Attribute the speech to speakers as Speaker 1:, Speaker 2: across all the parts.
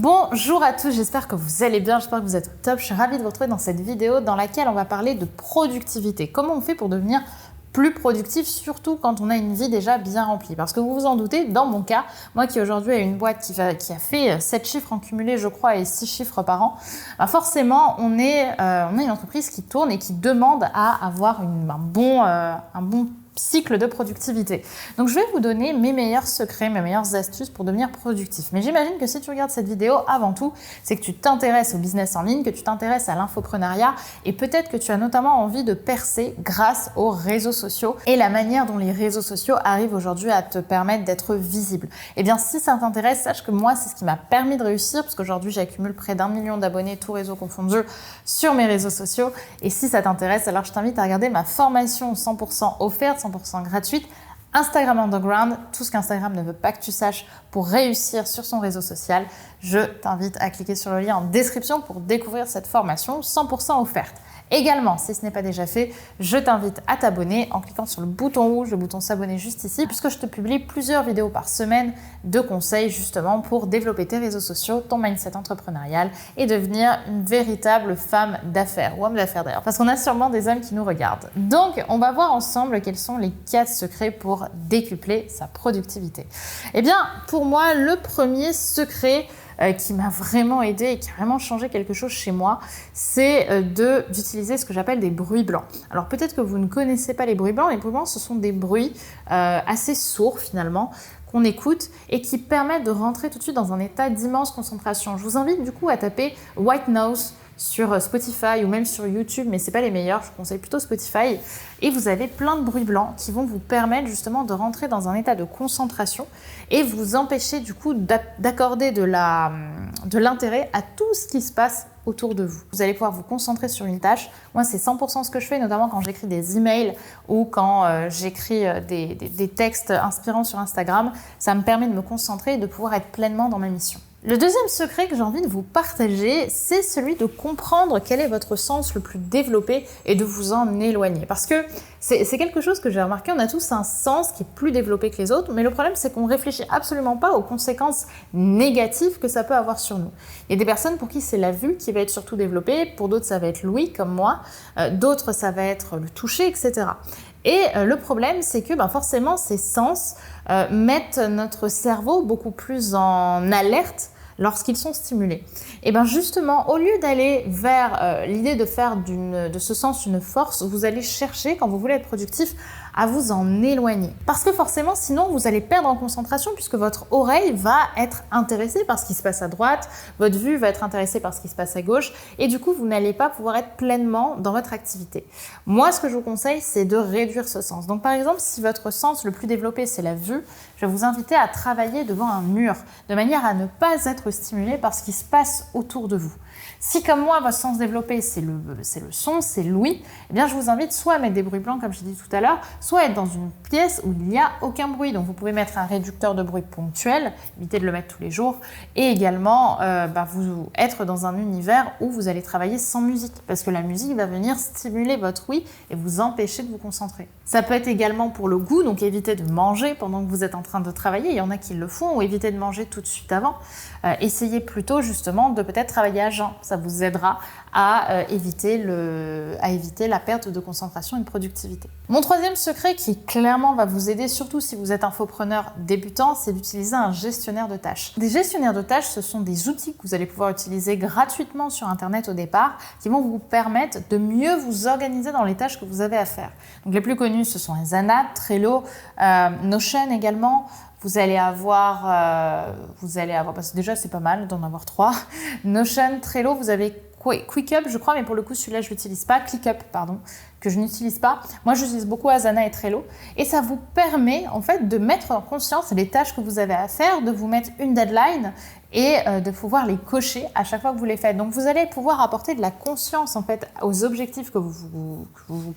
Speaker 1: Bonjour à tous, j'espère que vous allez bien, j'espère que vous êtes au top. Je suis ravie de vous retrouver dans cette vidéo dans laquelle on va parler de productivité. Comment on fait pour devenir plus productif, surtout quand on a une vie déjà bien remplie. Parce que vous vous en doutez, dans mon cas, moi qui aujourd'hui ai une boîte qui a fait 7 chiffres en cumulé, je crois, et 6 chiffres par an, bah forcément, on est une entreprise qui tourne et qui demande à avoir un bon cycle de productivité. Donc je vais vous donner mes meilleurs secrets, mes meilleures astuces pour devenir productif. Mais j'imagine que si tu regardes cette vidéo, avant tout, c'est que tu t'intéresses au business en ligne, que tu t'intéresses à l'infoprenariat et peut-être que tu as notamment envie de percer grâce aux réseaux sociaux et la manière dont les réseaux sociaux arrivent aujourd'hui à te permettre d'être visible. Eh bien, si ça t'intéresse, sache que moi, c'est ce qui m'a permis de réussir parce qu'aujourd'hui, j'accumule près d'1 million d'abonnés, tous réseaux confondus, sur mes réseaux sociaux. Et si ça t'intéresse, alors je t'invite à regarder ma formation 100% offerte, 100% gratuite, Instagram Underground, tout ce qu'Instagram ne veut pas que tu saches pour réussir sur son réseau social. Je t'invite à cliquer sur le lien en description pour découvrir cette formation 100% offerte. Également, si ce n'est pas déjà fait, je t'invite à t'abonner en cliquant sur le bouton rouge, le bouton s'abonner juste ici, puisque je te publie plusieurs vidéos par semaine de conseils justement pour développer tes réseaux sociaux, ton mindset entrepreneurial et devenir une véritable femme d'affaires, ou homme d'affaires d'ailleurs, parce qu'on a sûrement des hommes qui nous regardent. Donc, on va voir ensemble quels sont les 4 secrets pour décupler sa productivité. Eh bien, pour moi, le premier secret qui m'a vraiment aidé et qui a vraiment changé quelque chose chez moi, c'est d'utiliser ce que j'appelle des bruits blancs. Alors peut-être que vous ne connaissez pas les bruits blancs. Les bruits blancs, ce sont des bruits assez sourds finalement, qu'on écoute et qui permettent de rentrer tout de suite dans un état d'immense concentration. Je vous invite du coup à taper White Noise sur Spotify ou même sur YouTube, mais c'est pas les meilleurs, je vous conseille plutôt Spotify. Et vous avez plein de bruits blancs qui vont vous permettre justement de rentrer dans un état de concentration et vous empêcher du coup d'accorder de l'intérêt à tout ce qui se passe autour de vous. Vous allez pouvoir vous concentrer sur une tâche. Moi, c'est 100% ce que je fais, notamment quand j'écris des emails ou quand j'écris des textes inspirants sur Instagram. Ça me permet de me concentrer et de pouvoir être pleinement dans ma mission. Le deuxième secret que j'ai envie de vous partager, c'est celui de comprendre quel est votre sens le plus développé et de vous en éloigner. Parce que c'est quelque chose que j'ai remarqué, on a tous un sens qui est plus développé que les autres, mais le problème c'est qu'on ne réfléchit absolument pas aux conséquences négatives que ça peut avoir sur nous. Il y a des personnes pour qui c'est la vue qui va être surtout développée, pour d'autres ça va être l'ouïe comme moi, d'autres ça va être le toucher, etc. Et le problème, c'est que forcément, ces sens mettent notre cerveau beaucoup plus en alerte lorsqu'ils sont stimulés. Et bien justement, au lieu d'aller vers l'idée de faire de ce sens une force, vous allez chercher, quand vous voulez être productif, à vous en éloigner. Parce que forcément, sinon, vous allez perdre en concentration puisque votre oreille va être intéressée par ce qui se passe à droite, votre vue va être intéressée par ce qui se passe à gauche et du coup, vous n'allez pas pouvoir être pleinement dans votre activité. Moi, ce que je vous conseille, c'est de réduire ce sens. Donc par exemple, si votre sens le plus développé, c'est la vue, je vais vous inviter à travailler devant un mur de manière à ne pas être stimulé par ce qui se passe autour de vous. Si comme moi, votre sens développé, c'est le son, c'est l'ouïe, eh bien je vous invite soit à mettre des bruits blancs, comme je l'ai dit tout à l'heure, soit à être dans une pièce où il n'y a aucun bruit. Donc vous pouvez mettre un réducteur de bruit ponctuel, évitez de le mettre tous les jours, et également vous être dans un univers où vous allez travailler sans musique, parce que la musique va venir stimuler votre ouïe et vous empêcher de vous concentrer. Ça peut être également pour le goût, donc évitez de manger pendant que vous êtes en train de travailler, il y en a qui le font, ou évitez de manger tout de suite avant. Essayez plutôt justement de peut-être travailler à jeun. Ça vous aidera à éviter la perte de concentration et de productivité. Mon troisième secret qui clairement va vous aider, surtout si vous êtes infopreneur débutant, c'est d'utiliser un gestionnaire de tâches. Des gestionnaires de tâches, ce sont des outils que vous allez pouvoir utiliser gratuitement sur Internet au départ, qui vont vous permettre de mieux vous organiser dans les tâches que vous avez à faire. Donc les plus connus, ce sont Asana, Trello, Notion également. Vous allez avoir, parce que déjà c'est pas mal d'en avoir 3. Notion, Trello, vous avez ClickUp, je crois, mais pour le coup celui-là je l'utilise pas. ClickUp, pardon, que je n'utilise pas. Moi j'utilise beaucoup Asana et Trello et ça vous permet en fait de mettre en conscience les tâches que vous avez à faire, de vous mettre une deadline et de pouvoir les cocher à chaque fois que vous les faites. Donc vous allez pouvoir apporter de la conscience en fait aux objectifs que vous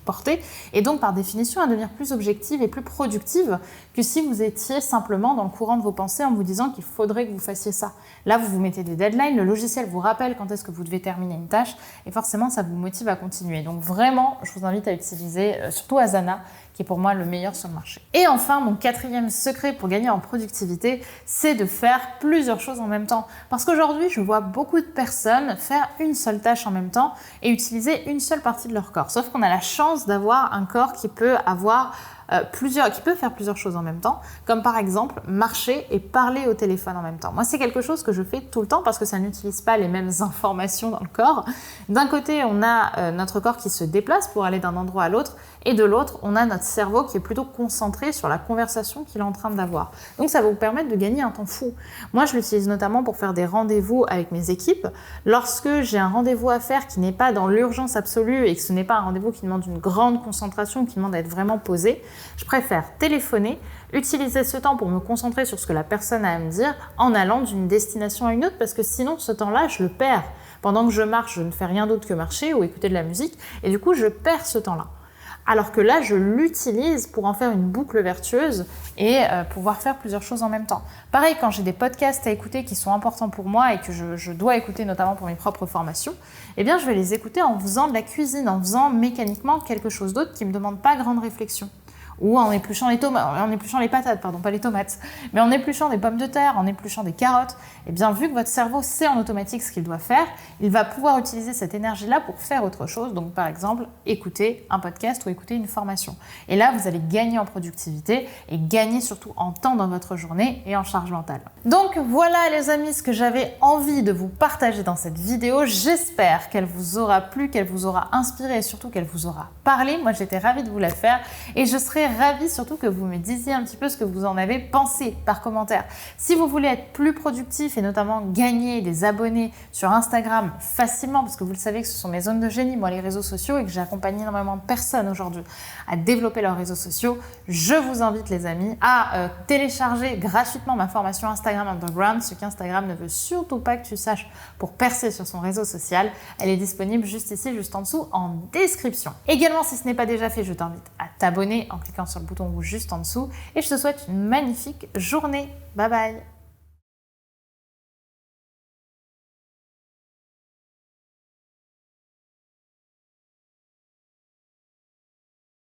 Speaker 1: portez et donc par définition à devenir plus objective et plus productive que si vous étiez simplement dans le courant de vos pensées en vous disant qu'il faudrait que vous fassiez ça. Là vous vous mettez des deadlines, le logiciel vous rappelle quand est-ce que vous devez terminer une tâche et forcément ça vous motive à continuer. Donc vraiment je vous invite à utiliser surtout Asana qui est pour moi le meilleur sur le marché. Et enfin, mon quatrième secret pour gagner en productivité, c'est de faire plusieurs choses en même temps. Parce qu'aujourd'hui, je vois beaucoup de personnes faire une seule tâche en même temps et utiliser une seule partie de leur corps. Sauf qu'on a la chance d'avoir un corps qui peut avoir qui peut faire plusieurs choses en même temps, comme par exemple marcher et parler au téléphone en même temps. Moi, c'est quelque chose que je fais tout le temps parce que ça n'utilise pas les mêmes informations dans le corps. D'un côté, on a notre corps qui se déplace pour aller d'un endroit à l'autre, et de l'autre, on a notre cerveau qui est plutôt concentré sur la conversation qu'il est en train d'avoir. Donc, ça va vous permettre de gagner un temps fou. Moi, je l'utilise notamment pour faire des rendez-vous avec mes équipes. Lorsque j'ai un rendez-vous à faire qui n'est pas dans l'urgence absolue et que ce n'est pas un rendez-vous qui demande une grande concentration, qui demande d'être vraiment posé, je préfère téléphoner, utiliser ce temps pour me concentrer sur ce que la personne a à me dire en allant d'une destination à une autre, parce que sinon, ce temps-là, je le perds. Pendant que je marche, je ne fais rien d'autre que marcher ou écouter de la musique, et du coup, je perds ce temps-là. Alors que là, je l'utilise pour en faire une boucle vertueuse et pouvoir faire plusieurs choses en même temps. Pareil, quand j'ai des podcasts à écouter qui sont importants pour moi et que je dois écouter notamment pour mes propres formations, eh bien, je vais les écouter en faisant de la cuisine, en faisant mécaniquement quelque chose d'autre qui ne me demande pas grande réflexion. Ou en épluchant les patates, pas les tomates, mais en épluchant des pommes de terre, en épluchant des carottes, et bien vu que votre cerveau sait en automatique ce qu'il doit faire, il va pouvoir utiliser cette énergie-là pour faire autre chose, donc par exemple écouter un podcast ou écouter une formation. Et là, vous allez gagner en productivité et gagner surtout en temps dans votre journée et en charge mentale. Donc voilà les amis, ce que j'avais envie de vous partager dans cette vidéo. J'espère qu'elle vous aura plu, qu'elle vous aura inspiré et surtout qu'elle vous aura parlé. Moi, j'étais ravie de vous la faire et je serais ravie surtout que vous me disiez un petit peu ce que vous en avez pensé par commentaire. Si vous voulez être plus productif et notamment gagner des abonnés sur Instagram facilement, parce que vous le savez que ce sont mes zones de génie, moi les réseaux sociaux, et que j'ai accompagné énormément de personnes aujourd'hui à développer leurs réseaux sociaux, je vous invite les amis à télécharger gratuitement ma formation Instagram Underground, ce qu'Instagram ne veut surtout pas que tu saches pour percer sur son réseau social. Elle est disponible juste ici, juste en dessous, en description. Également, si ce n'est pas déjà fait, je t'invite à t'abonner en cliquant sur le bouton rouge juste en dessous et je te souhaite une magnifique journée. Bye bye!